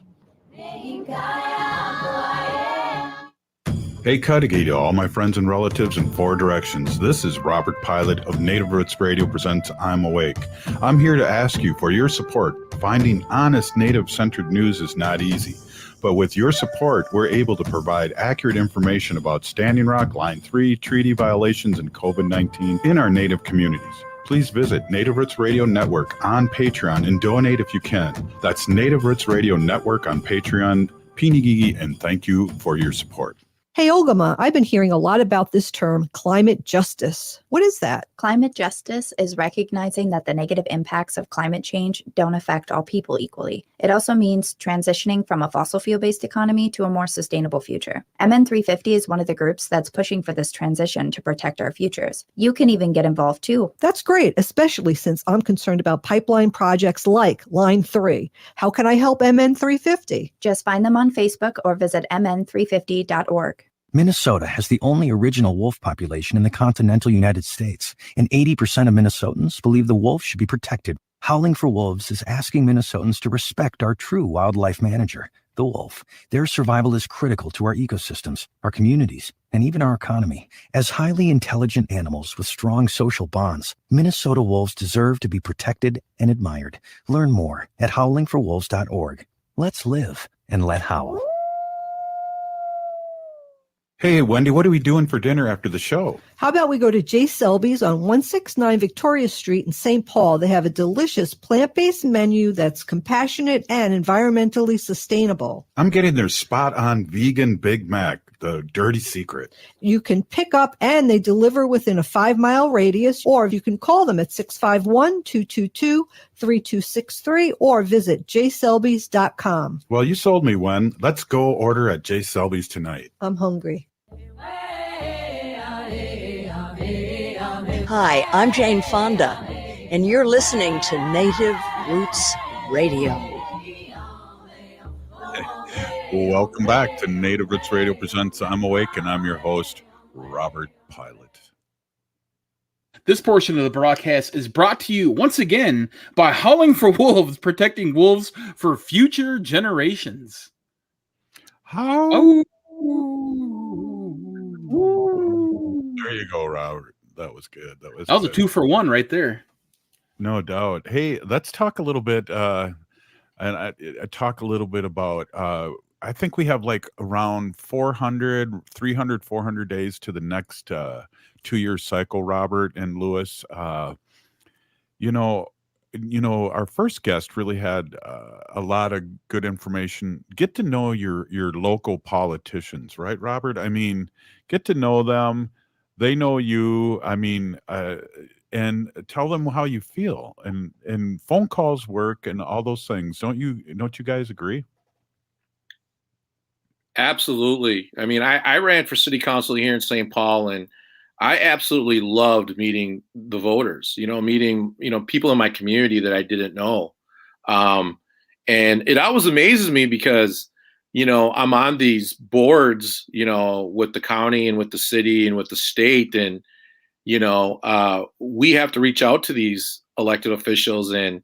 Hey, Cudahy to all my friends and relatives in 4 directions. This is Robert Pilot of Native Roots Radio Presents I'm Awake. I'm here to ask you for your support. Finding honest Native-centered news is not easy. But with your support, we're able to provide accurate information about Standing Rock, Line 3, treaty violations, and COVID-19 in our Native communities. please visit Native Roots Radio Network on Patreon and donate if you can. That's Native Roots Radio Network on Patreon. Pinigigi, and thank you for your support. Hey, Ogama, I've been hearing a lot about this term, climate justice. What is that? Climate justice is recognizing that the negative impacts of climate change don't affect all people equally. It also means transitioning from a fossil fuel-based economy to a more sustainable future. MN350 is one of the groups that's pushing for this transition to protect our futures. You can even get involved too. That's great, especially since I'm concerned about pipeline projects like Line 3. How can I help MN350? Just find them on Facebook or visit mn350.org. Minnesota has the only original wolf population in the continental United States, and 80% of Minnesotans believe the wolf should be protected. Howling for Wolves is asking Minnesotans to respect our true wildlife manager, the wolf. Their survival is critical to our ecosystems, our communities, and even our economy. As highly intelligent animals with strong social bonds, Minnesota wolves deserve to be protected and admired. Learn more at howlingforwolves.org. Let's live and let howl. Hey, Wendy, what are we doing for dinner after the show? How about we go to J. Selby's on 169 Victoria Street in St. Paul? They have a delicious plant-based menu that's compassionate and environmentally sustainable. I'm getting their spot-on vegan Big Mac, the dirty secret. You can pick up and they deliver within a 5-mile radius, or you can call them at 651-222-3263 or visit jselbys.com. Well, you sold me, Wen. Let's go order at J. Selby's tonight. I'm hungry. Hi, I'm Jane Fonda, and you're listening to Native Roots Radio. Welcome back to Native Roots Radio presents I'm Awake, and I'm your host, Robert Pilot. This portion of the broadcast is brought to you once again by Howling for Wolves, protecting wolves for future generations. How? Oh. There you go, Robert. That was good. That was a 2-for-1 right there. No doubt. Hey, let's talk a little bit, and I talk a little bit about, I think we have like around 400 days to the next 2-year cycle, Robert and Lewis. You know, our first guest really had a lot of good information. Get to know your local politicians, right, Robert? I mean, get to know them. They know you. I mean, and tell them how you feel. And phone calls work and all those things. Don't you guys agree? Absolutely. I mean, I ran for city council here in St. Paul, and I absolutely loved meeting the voters, meeting, people in my community that I didn't know. And it always amazes me because, I'm on these boards, with the county and with the city and with the state. And, we have to reach out to these elected officials, and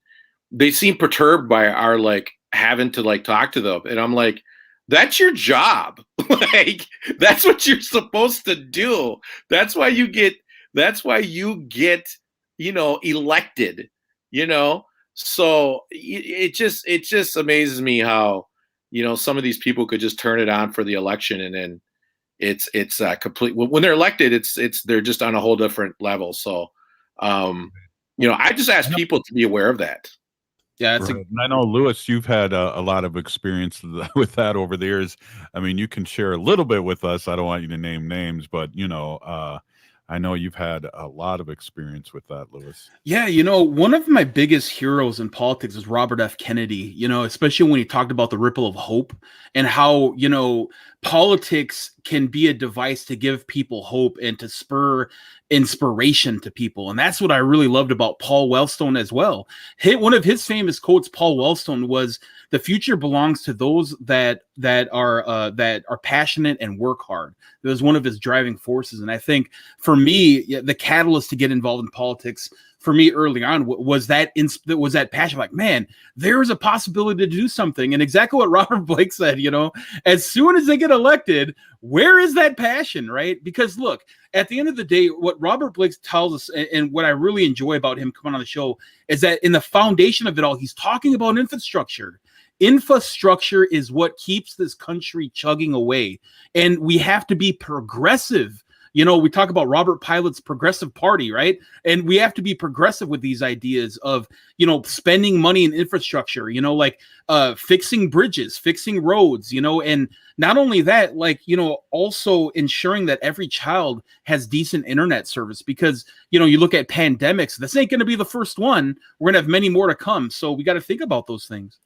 they seem perturbed by our having to talk to them. And I'm like, that's your job. That's what you're supposed to do. That's why you get, elected, So it just amazes me how, some of these people could just turn it on for the election, and then it's complete. When they're elected, they're just on a whole different level. So, I just ask people to be aware of that. Yeah, And I know, Lewis, you've had a lot of experience with that over the years. I mean, you can share a little bit with us. I don't want you to name names, but I know you've had a lot of experience with that, Lewis. Yeah, one of my biggest heroes in politics is Robert F. Kennedy, especially when he talked about the ripple of hope and how, politics can be a device to give people hope and to spur inspiration to people. And that's what I really loved about Paul Wellstone as well. One of his famous quotes, Paul Wellstone, was, "The future belongs to those that are passionate and work hard." It was one of his driving forces. And I think for me, the catalyst to get involved in politics for me early on was that passion. Like, man, there's a possibility to do something. And exactly what Robert Blake said, as soon as they get elected, where is that passion, right? Because look, at the end of the day, what Robert Blake tells us, and what I really enjoy about him coming on the show, is that in the foundation of it all, he's talking about infrastructure. Infrastructure is what keeps this country chugging away. And we have to be progressive You know, we talk about Robert Pilot's Progressive Party, right? And we have to be progressive with these ideas of, you know, spending money in infrastructure, you know, like fixing bridges, fixing roads, you know, and not only that, like, you know, also ensuring that every child has decent internet service, because, you know, you look at pandemics, this ain't going to be the first one. We're going to have many more to come. So we got to think about those things.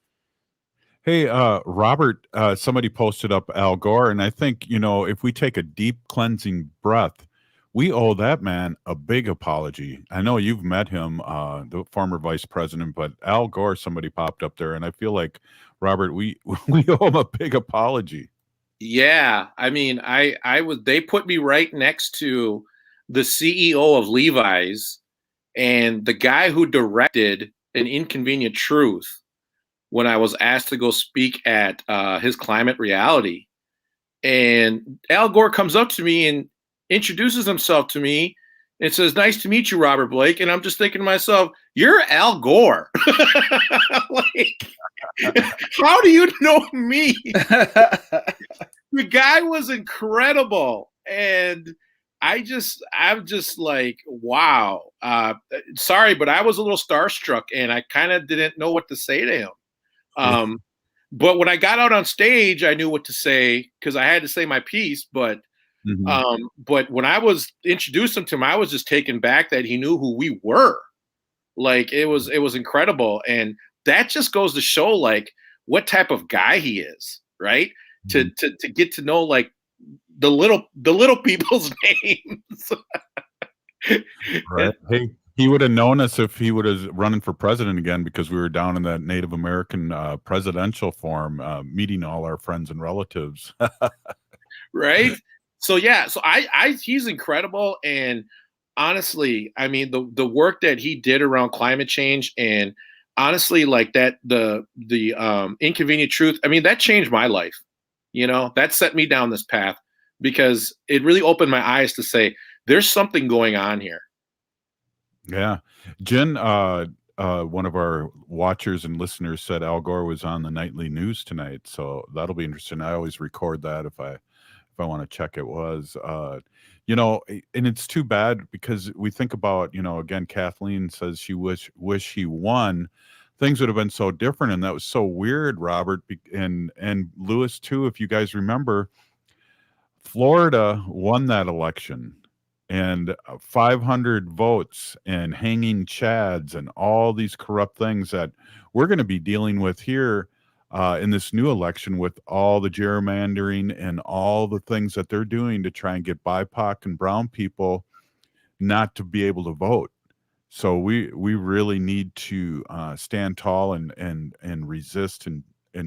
Hey, Robert, somebody posted up Al Gore, and I think, you know, if we take a deep cleansing breath, we owe that man a big apology. I know you've met him, the former vice president, but Al Gore, somebody popped up there, and I feel like, Robert, we we owe him a big apology. Yeah, I mean, they put me right next to the CEO of Levi's and the guy who directed An Inconvenient Truth when I was asked to go speak at his climate reality. And Al Gore comes up to me and introduces himself to me and says, "Nice to meet you, Robert Blake." And I'm just thinking to myself, "You're Al Gore." Like, how do you know me? The guy was incredible. And I'm just like, wow. Sorry, but I was a little starstruck and I kind of didn't know what to say to him. But when I got out on stage, I knew what to say because I had to say my piece. But when I was introduced to him, I was just taken back that he knew who we were. Like, it was incredible. And that just goes to show like what type of guy he is, right? To get to know like the little people's names. Right. Hey, he would have known us if he would have running for president again, because we were down in that Native American presidential forum, meeting all our friends and relatives. Right. So yeah, so he's incredible. And honestly, I mean, the work that he did around climate change, and honestly, like that, the Inconvenient Truth, I mean, that changed my life. You know, that set me down this path because it really opened my eyes to say, there's something going on here. Yeah. Jen, one of our watchers and listeners, said Al Gore was on the nightly news tonight. So that'll be interesting. I always record that if I want to check it was. You know, and it's too bad because we think about, you know, again, Kathleen says she wish he won. Things would have been so different, and that was so weird, Robert, and Lewis too. If you guys remember, Florida won that election, and 500 votes and hanging chads and all these corrupt things that we're going to be dealing with here in this new election, with all the gerrymandering and all the things that they're doing to try and get BIPOC and brown people not to be able to vote. So we really need to stand tall and resist and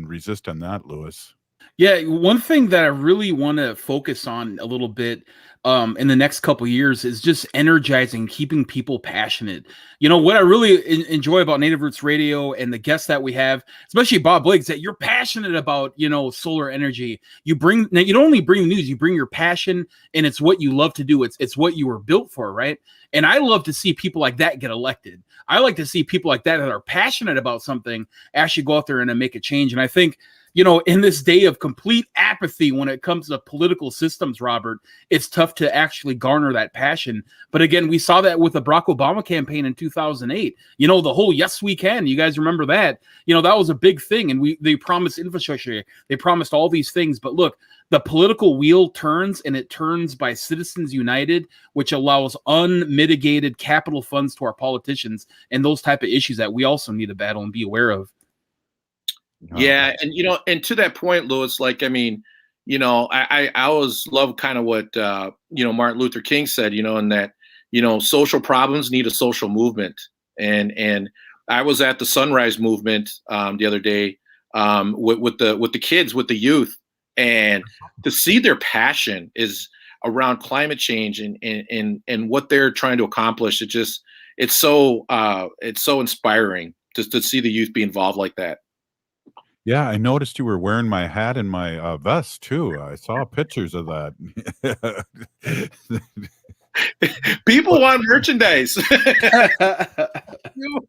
resist on that, Lewis. Yeah, one thing that I really want to focus on a little bit in the next couple of years is just energizing, keeping people passionate. You know, what I really enjoy about Native Roots Radio and the guests that we have, especially Bob Blake, is that you're passionate about, you know, solar energy. You don't only bring news, you bring your passion, and it's what you love to do. It's what you were built for, right? And I love to see people like that get elected. I like to see people like that are passionate about something actually go out there and make a change. And I think, you know, in this day of complete apathy when it comes to political systems, Robert, it's tough to actually garner that passion. But again, we saw that with the Barack Obama campaign in 2008. You know, the whole "Yes, we can." You guys remember that? You know, that was a big thing. And they promised infrastructure. They promised all these things. But look, the political wheel turns, and it turns by Citizens United, which allows unmitigated capital funds to our politicians and those type of issues that we also need to battle and be aware of. Yeah, and you know, and to that point, Lewis, like, I mean, you know, I always love kind of what you know, Martin Luther King said, you know, and that, you know, social problems need a social movement. And I was at the Sunrise Movement the other day with the kids, with the youth, and to see their passion is around climate change and what they're trying to accomplish. It's so inspiring to see the youth be involved like that. Yeah, I noticed you were wearing my hat and my vest too. I saw pictures of that. People want merchandise.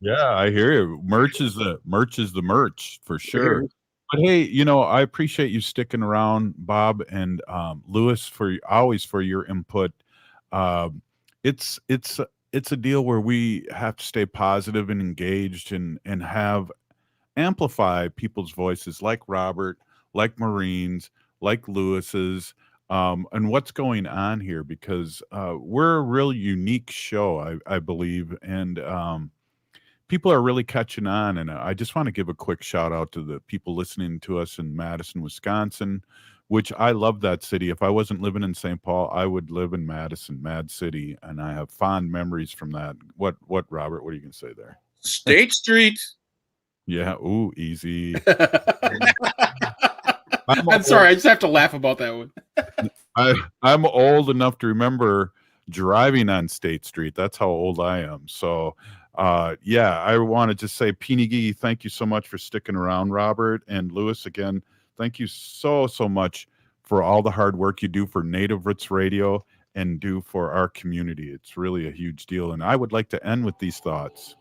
Yeah, I hear you. Merch is the merch for sure. But hey, you know, I appreciate you sticking around, Bob and Lewis, for your input. It's a deal where we have to stay positive and engaged and have amplify people's voices like Robert, like Maureen's, like Lewis's, and what's going on here, because we're a real unique show, I believe, and people are really catching on. And I just want to give a quick shout out to the people listening to us in Madison, Wisconsin, which I love that city. If I wasn't living in St. Paul, I would live in Madison, Mad City, and I have fond memories from that. What, Robert? What are you going to say there? State Street. Yeah. Ooh, easy. I'm sorry. I just have to laugh about that one. I'm old enough to remember driving on State Street. That's how old I am. So, yeah, I want to just say, Pinigi, thank you so much for sticking around, Robert. And Lewis, again, thank you so much for all the hard work you do for Native Roots Radio and do for our community. It's really a huge deal. And I would like to end with these thoughts.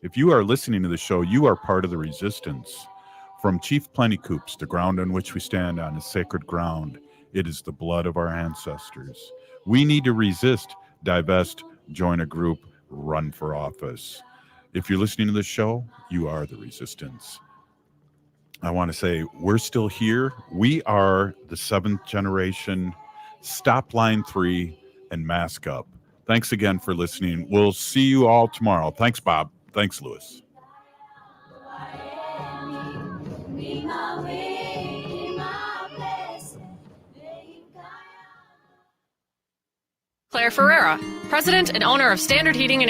If you are listening to the show, you are part of the resistance. From Chief Plentycoops, the ground on which we stand on is sacred ground. It is the blood of our ancestors. We need to resist, divest, join a group, run for office. If you're listening to the show, you are the resistance. I want to say we're still here. We are the 7th generation. Stop Line 3 and mask up. Thanks again for listening. We'll see you all tomorrow. Thanks, Bob. Thanks, Lewis. Claire Ferreira, President and owner of Standard Heating and Air